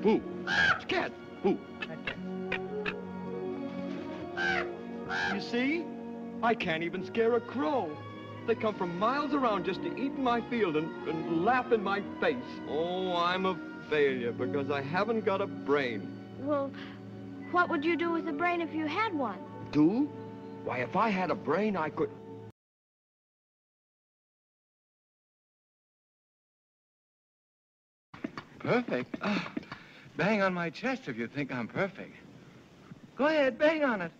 Boo. Cat. Boo. You see? I can't even scare a crow. They come from miles around just to eat in my field and laugh in my face. Oh, I'm a failure because I haven't got a brain. Well, what would you do with a brain if you had one? Do? Why, if I had a brain, I could... Perfect? Oh, bang on my chest if you think I'm perfect. Go ahead, bang on it.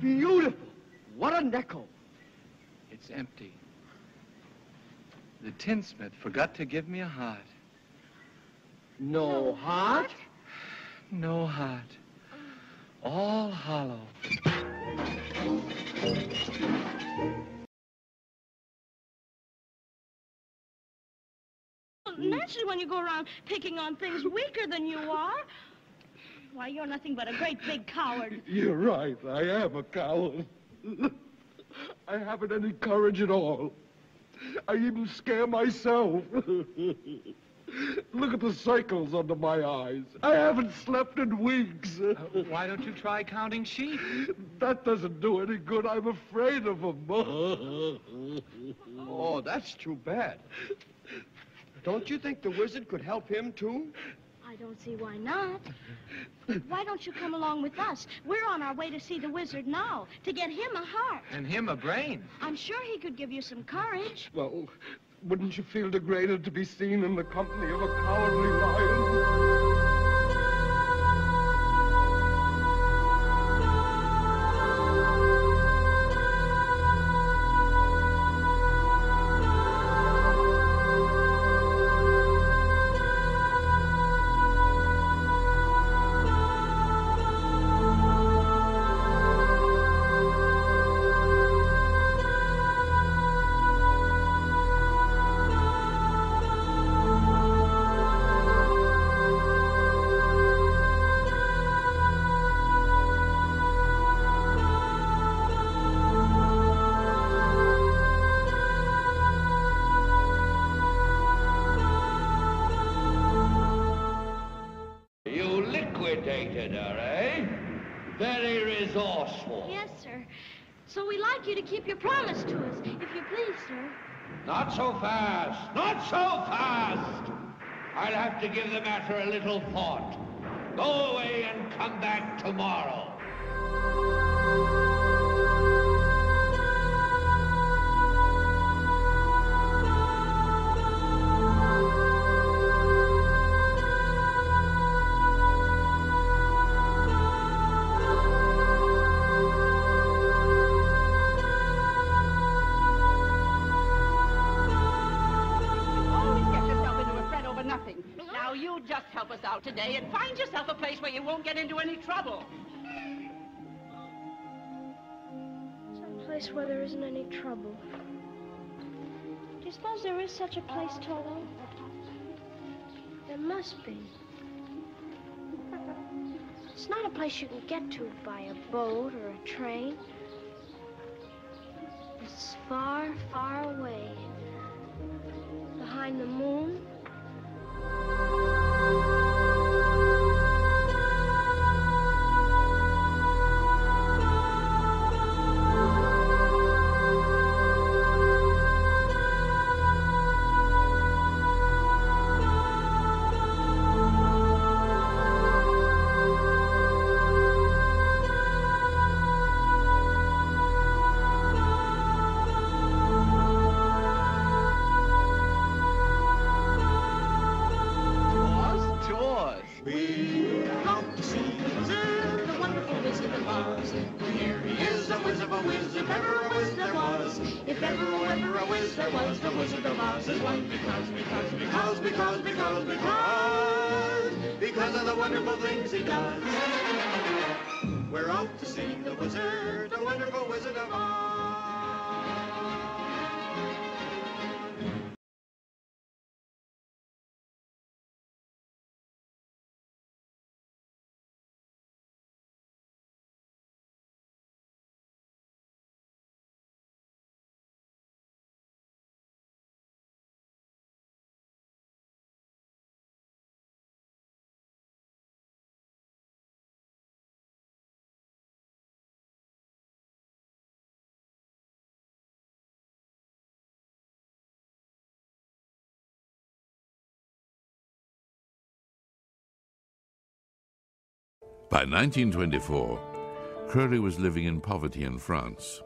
Beautiful. What an echo. It's empty. The tinsmith forgot to give me a heart. No heart? No heart. All hollow. Naturally, when you go around picking on things weaker than you are, why, you're nothing but a great big coward. You're right. I am a coward. I haven't any courage at all. I even scare myself. Look at the circles under my eyes. I haven't slept in weeks. Why don't you try counting sheep? That doesn't do any good. I'm afraid of them. Oh, that's too bad. Don't you think the wizard could help him, too? I don't see why not. Why don't you come along with us? We're on our way to see the wizard now, to get him a heart. And him a brain. I'm sure he could give you some courage. Well, wouldn't you feel degraded to be seen in the company of a cowardly lion? Liquidated her, eh? Very resourceful. Yes, sir. So we'd like you to keep your promise to us, if you please, sir. Not so fast. Not so fast. I'll have to give the matter a little thought. Go away and come back tomorrow. Now, you just help us out today and find yourself a place where you won't get into any trouble. Some place where there isn't any trouble. Do you suppose there is such a place, Toto? There must be. It's not a place you can get to by a boat or a train. It's far, far away. Behind the moon. If ever a whiz there was, the Wizard of Oz is one. Because of the wonderful things he does. We're out to see the wizard, the wonderful Wizard of Oz. By 1924, Crowley was living in poverty in France.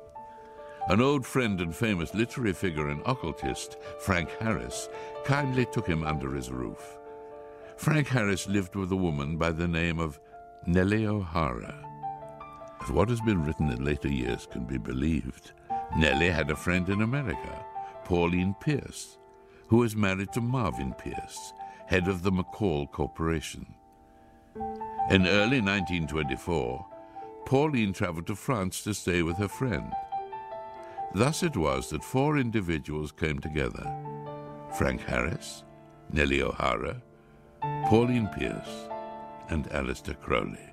An old friend and famous literary figure and occultist, Frank Harris, kindly took him under his roof. Frank Harris lived with a woman by the name of Nellie O'Hara. If what has been written in later years can be believed, Nellie had a friend in America, Pauline Pierce, who was married to Marvin Pierce, head of the McCall Corporation. In early 1924, Pauline traveled to France to stay with her friend. Thus it was that 4 individuals came together: Frank Harris, Nellie O'Hara, Pauline Pierce, and Aleister Crowley.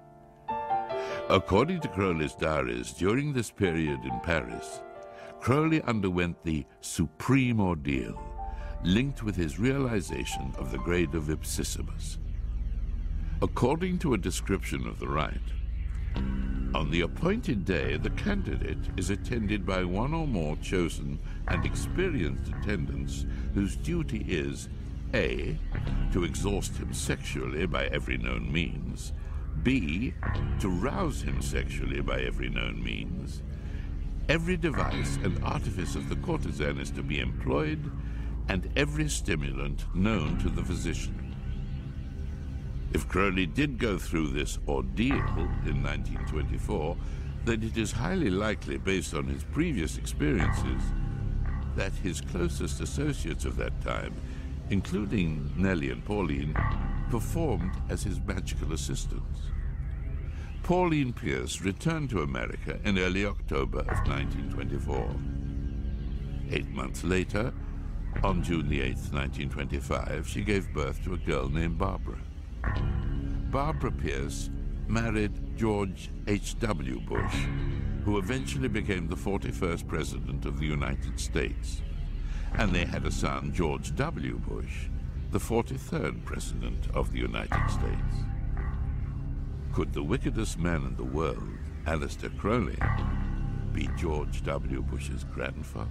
According to Crowley's diaries, during this period in Paris, Crowley underwent the supreme ordeal, linked with his realization of the grade of Ipsissimus. According to a description of the rite, on the appointed day, the candidate is attended by one or more chosen and experienced attendants whose duty is A, to exhaust him sexually by every known means, B, to rouse him sexually by every known means. Every device and artifice of the courtesan is to be employed, and every stimulant known to the physician. If Crowley did go through this ordeal in 1924, then it is highly likely, based on his previous experiences, that his closest associates of that time, including Nellie and Pauline, performed as his magical assistants. Pauline Pierce returned to America in early October of 1924. 8 months later, on June the 8th, 1925, she gave birth to a girl named Barbara. Barbara Pierce married George H.W. Bush, who eventually became the 41st President of the United States. And they had a son, George W. Bush, the 43rd President of the United States. Could the wickedest man in the world, Aleister Crowley, be George W. Bush's grandfather?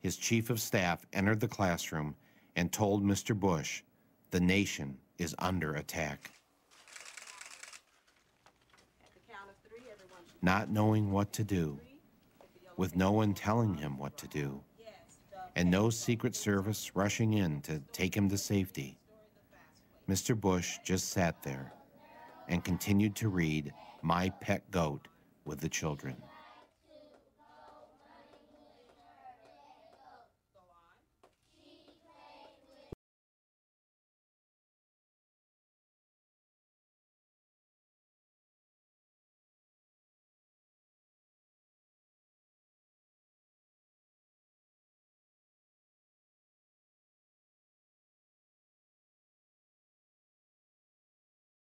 His chief of staff entered the classroom and told Mr. Bush, the nation is under attack. Not knowing what to do, with no one telling him what to do, and no Secret Service rushing in to take him to safety, Mr. Bush just sat there and continued to read My Pet Goat with the children.